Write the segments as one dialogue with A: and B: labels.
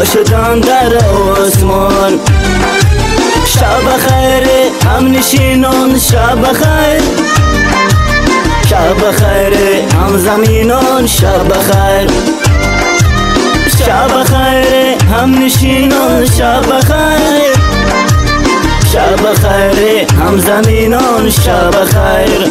A: شدن در آسمان. شب خیر همنشینان، شب خیر، شب خیر همزمینان، شب خیر، شب خیر همنشینان، شب خیر، شب خیر همزمینان، شب خیر.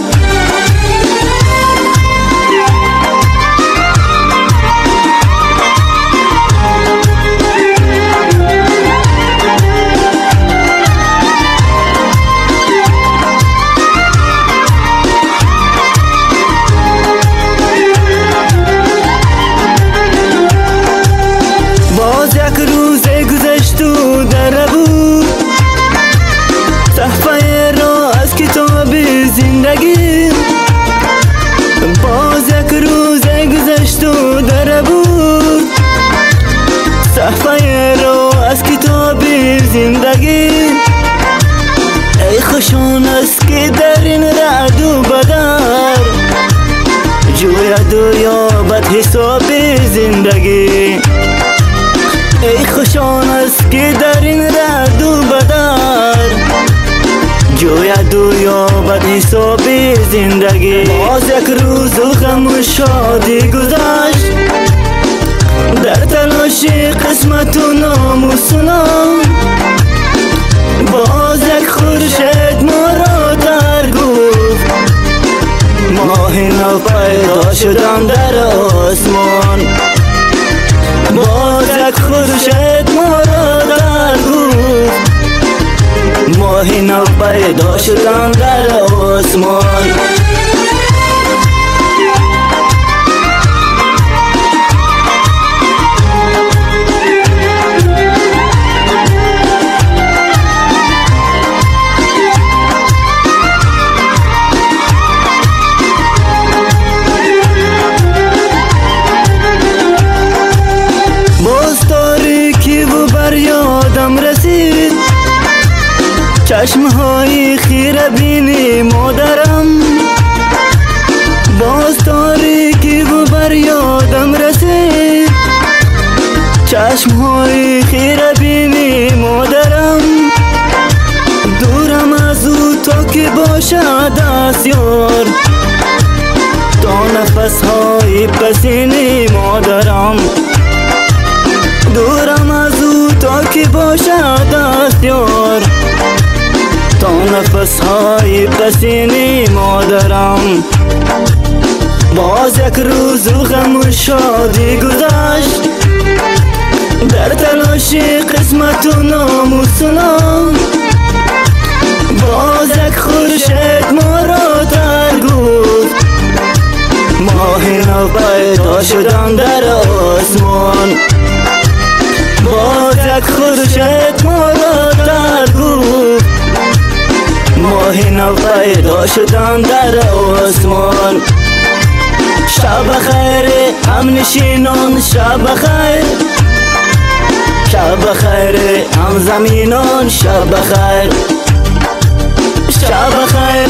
A: زندگی باز یک روز گذشت و در بود، صفحه رو از کتاب زندگی. ای خوشون است که در این رعد و بدر جوید و یابد حساب زندگی. ای خوشون است که در این رعد و بدر جوید و یابد حساب زندگی. باز یک روز و غم و شادی گذشت، در تلاش قسمت و ناموس و نام. باز یک خورشید ما را در گفت، ماه نو پیدا شدن در آسمان. باز یک خورشید ما را در گفت، ماه نو پیدا شدن در آسمان. باز تاریکی و بر یادم رسید، چشمهای خیره بینی مادرم. باز تاریکی و بر یادم رسید، چشمهای خیره بینی مادرم. دورم از او تا که باشد دستیار، تا نفسهای پسینی مادرم. دورم از او تا که باشد دستیار، تا نفسهای پسینی مادرم. باز یک روز و غم و شادی گذشت، در تلاش قسمت و ناموس و نام. باز یک خورشید ما را در گفت، ماه نو پیدا شدن در آسمان. باز یک خورشید ما را در گفت، ماه نو پیدا شدن در آسمان. شب خیر همنشینان، شب خیر، شب خیر همزمینان، شب خیر، شب خیر